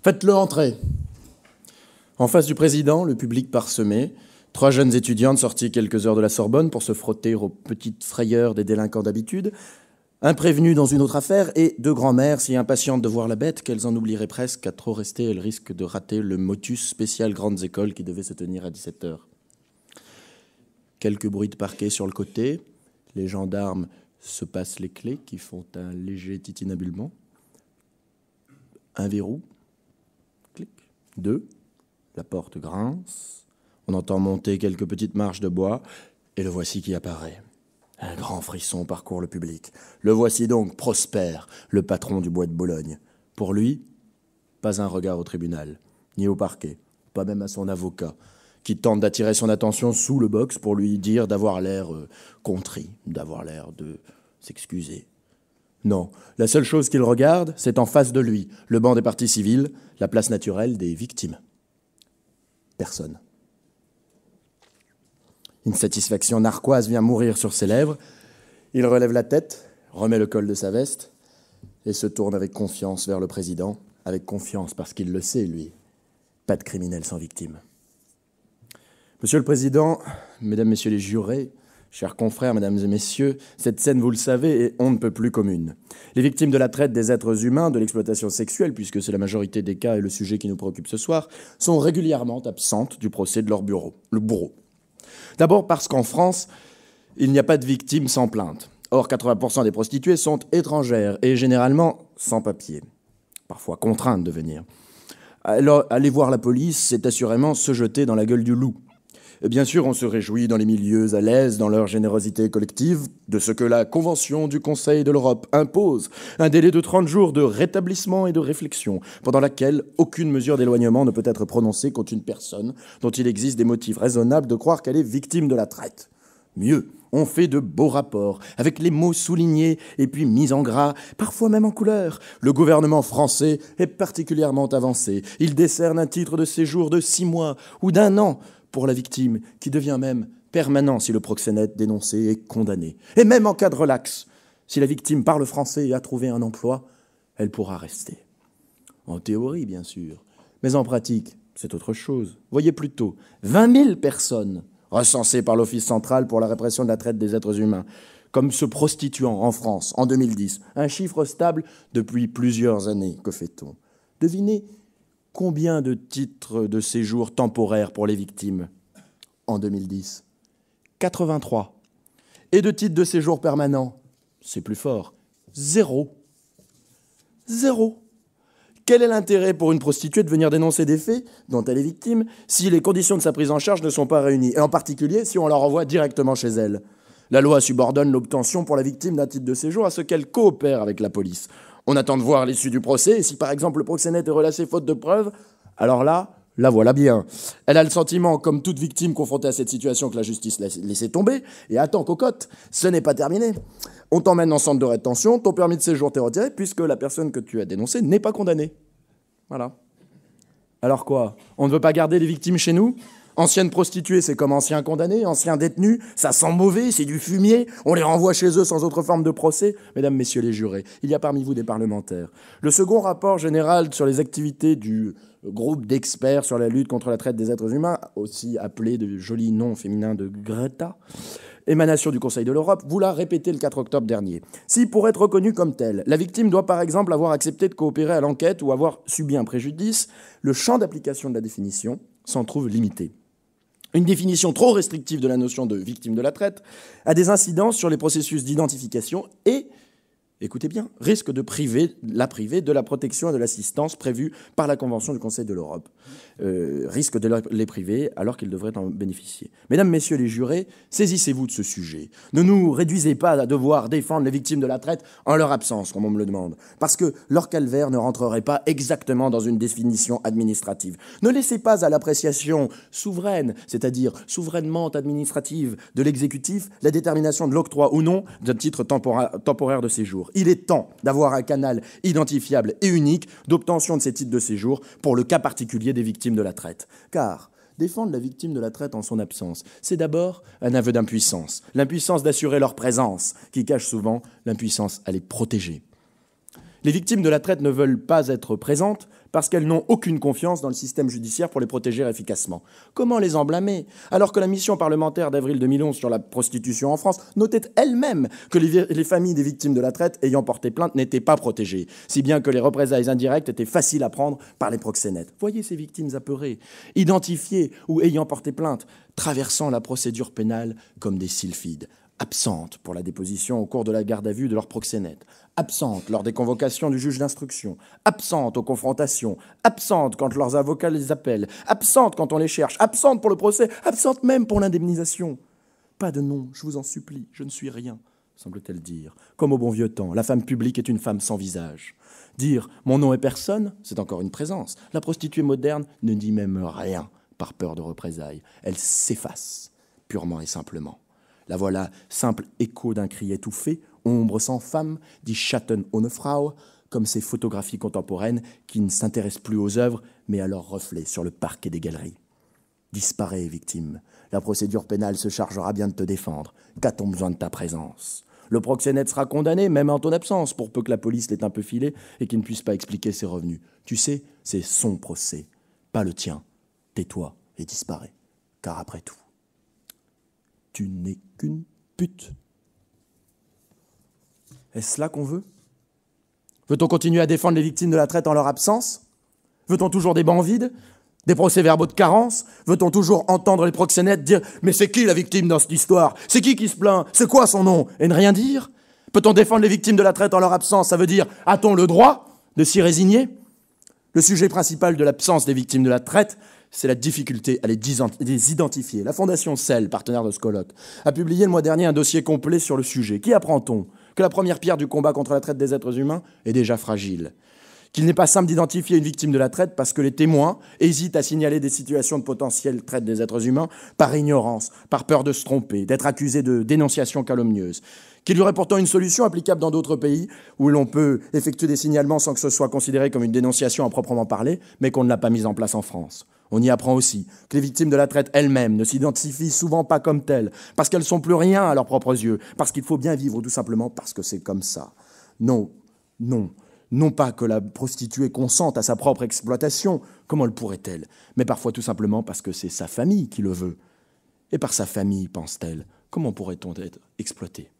Faites-le entrer. En face du président, le public parsemé, 3 jeunes étudiantes sorties quelques heures de la Sorbonne pour se frotter aux petites frayeurs des délinquants d'habitude, un prévenu dans une autre affaire et 2 grands-mères si impatientes de voir la bête qu'elles en oublieraient presque qu'à trop rester, elles risquent de rater le motus spécial grandes écoles qui devait se tenir à 17h. Quelques bruits de parquet sur le côté, les gendarmes se passent les clés qui font un léger titinabulement. Un verrou, clic, 2, la porte grince, on entend monter quelques petites marches de bois, et le voici qui apparaît. Un grand frisson parcourt le public. Le voici donc, Prosper, le patron du bois de Boulogne. Pour lui, pas un regard au tribunal, ni au parquet, pas même à son avocat, qui tente d'attirer son attention sous le box pour lui dire d'avoir l'air contrit, d'avoir l'air de s'excuser. Non, la seule chose qu'il regarde, c'est en face de lui, le banc des parties civiles, la place naturelle des victimes. Personne. Une satisfaction narquoise vient mourir sur ses lèvres. Il relève la tête, remet le col de sa veste et se tourne avec confiance vers le président. Avec confiance, parce qu'il le sait, lui. Pas de criminel sans victime. Monsieur le Président, Mesdames, Messieurs les jurés, chers confrères, Mesdames et Messieurs, cette scène, vous le savez, est on ne peut plus commune. Les victimes de la traite des êtres humains, de l'exploitation sexuelle, puisque c'est la majorité des cas et le sujet qui nous préoccupe ce soir, sont régulièrement absentes du procès de leur le bourreau. D'abord parce qu'en France, il n'y a pas de victimes sans plainte. Or, 80% des prostituées sont étrangères et généralement sans papier, parfois contraintes de venir. Alors, aller voir la police, c'est assurément se jeter dans la gueule du loup. Et bien sûr, on se réjouit dans les milieux à l'aise, dans leur générosité collective, de ce que la Convention du Conseil de l'Europe impose, un délai de 30 jours de rétablissement et de réflexion, pendant laquelle aucune mesure d'éloignement ne peut être prononcée contre une personne dont il existe des motifs raisonnables de croire qu'elle est victime de la traite. Mieux, on fait de beaux rapports, avec les mots soulignés et puis mis en gras, parfois même en couleur. Le gouvernement français est particulièrement avancé. Il décerne un titre de séjour de 6 mois ou d'1 an, pour la victime, qui devient même permanent si le proxénète dénoncé est condamné. Et même en cas de relax, si la victime parle français et a trouvé un emploi, elle pourra rester. En théorie, bien sûr, mais en pratique, c'est autre chose. Voyez plutôt, 20 000 personnes recensées par l'Office central pour la répression de la traite des êtres humains, comme se prostituant en France en 2010, un chiffre stable depuis plusieurs années. Que fait-on? Devinez combien de titres de séjour temporaires pour les victimes en 2010? 83. Et de titres de séjour permanents? C'est plus fort. 0. 0. Quel est l'intérêt pour une prostituée de venir dénoncer des faits dont elle est victime si les conditions de sa prise en charge ne sont pas réunies, et en particulier si on la renvoie directement chez elle? La loi subordonne l'obtention pour la victime d'un titre de séjour à ce qu'elle coopère avec la police. On attend de voir l'issue du procès, et si par exemple le proxénète est relâché faute de preuves, alors là, la voilà bien. Elle a le sentiment, comme toute victime confrontée à cette situation, que la justice l'a laissé tomber, et attends, cocotte, ce n'est pas terminé. On t'emmène en centre de rétention, ton permis de séjour t'est retiré, puisque la personne que tu as dénoncée n'est pas condamnée. Voilà. Alors quoi? On ne veut pas garder les victimes chez nous? Anciennes prostituées, c'est comme anciens condamnés, anciens détenus, ça sent mauvais, c'est du fumier, on les renvoie chez eux sans autre forme de procès. Mesdames, Messieurs les jurés, il y a parmi vous des parlementaires. Le second rapport général sur les activités du groupe d'experts sur la lutte contre la traite des êtres humains, aussi appelé de jolis noms féminins de Greta, émanation du Conseil de l'Europe, vous l'a répété le 4 octobre dernier. Si, pour être reconnue comme telle, la victime doit par exemple avoir accepté de coopérer à l'enquête ou avoir subi un préjudice, le champ d'application de la définition s'en trouve limité. Une définition trop restrictive de la notion de victime de la traite a des incidences sur les processus d'identification et, écoutez bien, risque de la priver de la protection et de l'assistance prévue par la Convention du Conseil de l'Europe. Risque de les priver alors qu'ils devraient en bénéficier. Mesdames, Messieurs les jurés, saisissez-vous de ce sujet. Ne nous réduisez pas à devoir défendre les victimes de la traite en leur absence, comme on me le demande, parce que leur calvaire ne rentrerait pas exactement dans une définition administrative. Ne laissez pas à l'appréciation souveraine, c'est-à-dire souverainement administrative de l'exécutif, la détermination de l'octroi ou non d'un titre temporaire de séjour. Il est temps d'avoir un canal identifiable et unique d'obtention de ces titres de séjour pour le cas particulier des victimes de la traite. Car défendre la victime de la traite en son absence, c'est d'abord un aveu d'impuissance. L'impuissance d'assurer leur présence, qui cache souvent l'impuissance à les protéger. Les victimes de la traite ne veulent pas être présentes parce qu'elles n'ont aucune confiance dans le système judiciaire pour les protéger efficacement. Comment les en blâmer, alors que la mission parlementaire d'avril 2011 sur la prostitution en France notait elle-même que les familles des victimes de la traite ayant porté plainte n'étaient pas protégées, si bien que les représailles indirectes étaient faciles à prendre par les proxénètes. Voyez ces victimes apeurées, identifiées ou ayant porté plainte, traversant la procédure pénale comme des sylphides, absentes pour la déposition au cours de la garde à vue de leurs proxénètes, absentes lors des convocations du juge d'instruction, absentes aux confrontations, absentes quand leurs avocats les appellent, absentes quand on les cherche, absentes pour le procès, absentes même pour l'indemnisation. Pas de nom, je vous en supplie, je ne suis rien, semble-t-elle dire. Comme au bon vieux temps, la femme publique est une femme sans visage. Dire « mon nom est personne », c'est encore une présence. La prostituée moderne ne dit même rien par peur de représailles. Elle s'efface, purement et simplement. La voilà, simple écho d'un cri étouffé, ombre sans femme, dit Schatten ohne Frau, comme ces photographies contemporaines qui ne s'intéressent plus aux œuvres, mais à leurs reflets sur le parquet des galeries. Disparais, victime. La procédure pénale se chargera bien de te défendre. Qu'a-t-on besoin de ta présence ? Le proxénète sera condamné, même en ton absence, pour peu que la police l'ait un peu filé et qu'il ne puisse pas expliquer ses revenus. Tu sais, c'est son procès, pas le tien. Tais-toi et disparais, car après tout, tu n'es qu'une pute. Est-ce cela qu'on veut ? Veut-on continuer à défendre les victimes de la traite en leur absence ? Veut-on toujours des bancs vides ? Des procès-verbaux de carence ? Veut-on toujours entendre les proxénètes dire « Mais c'est qui la victime dans cette histoire ? C'est qui se plaint ? C'est quoi son nom ?» et ne rien dire ? Peut-on défendre les victimes de la traite en leur absence ? Ça veut dire « A-t-on le droit de s'y résigner ?» Le sujet principal de l'absence des victimes de la traite, c'est la difficulté à les identifier. La Fondation Cell, partenaire de ce colloque, a publié le mois dernier un dossier complet sur le sujet. Qui apprend-on ? Que la première pierre du combat contre la traite des êtres humains est déjà fragile. Qu'il n'est pas simple d'identifier une victime de la traite parce que les témoins hésitent à signaler des situations de potentielle traite des êtres humains par ignorance, par peur de se tromper, d'être accusés de dénonciation calomnieuse. Qu'il y aurait pourtant une solution applicable dans d'autres pays où l'on peut effectuer des signalements sans que ce soit considéré comme une dénonciation à proprement parler, mais qu'on ne l'a pas mise en place en France. On y apprend aussi que les victimes de la traite elles-mêmes ne s'identifient souvent pas comme telles, parce qu'elles sont plus rien à leurs propres yeux, parce qu'il faut bien vivre tout simplement parce que c'est comme ça. Non pas que la prostituée consente à sa propre exploitation, comment le pourrait-elle ? Mais parfois tout simplement parce que c'est sa famille qui le veut. Et par sa famille, pense-t-elle, comment pourrait-on être exploité ?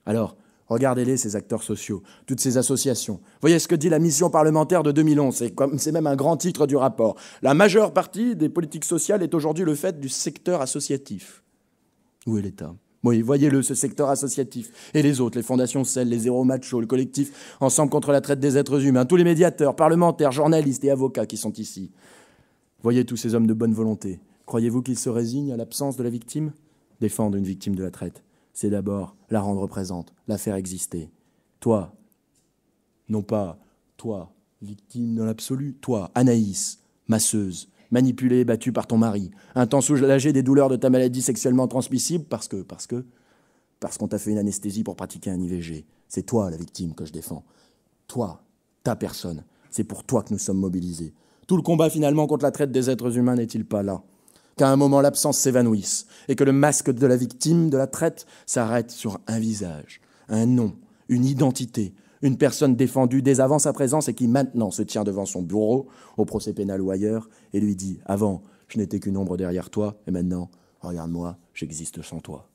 Alors, regardez-les, ces acteurs sociaux, toutes ces associations. Voyez ce que dit la mission parlementaire de 2011, c'est même un grand titre du rapport. La majeure partie des politiques sociales est aujourd'hui le fait du secteur associatif. Où est l'État ? Oui, voyez-le, ce secteur associatif. Et les autres, les fondations Cell, les Zéro Macho, le collectif Ensemble contre la traite des êtres humains, tous les médiateurs, parlementaires, journalistes et avocats qui sont ici. Voyez tous ces hommes de bonne volonté. Croyez-vous qu'ils se résignent à l'absence de la victime ? Défendre une victime de la traite, c'est d'abord la rendre présente, la faire exister. Toi, non pas toi, victime dans l'absolu, toi, Anaïs, masseuse, manipulée et battue par ton mari, un temps soulagé des douleurs de ta maladie sexuellement transmissible parce qu'on t'a fait une anesthésie pour pratiquer un IVG. C'est toi la victime que je défends. Toi, ta personne. C'est pour toi que nous sommes mobilisés. Tout le combat finalement contre la traite des êtres humains n'est-il pas là ? Qu'à un moment l'absence s'évanouisse et que le masque de la victime de la traite s'arrête sur un visage, un nom, une identité, une personne défendue dès avant sa présence et qui maintenant se tient devant son bureau, au procès pénal ou ailleurs, et lui dit « Avant, je n'étais qu'une ombre derrière toi, et maintenant, regarde-moi, j'existe sans toi. »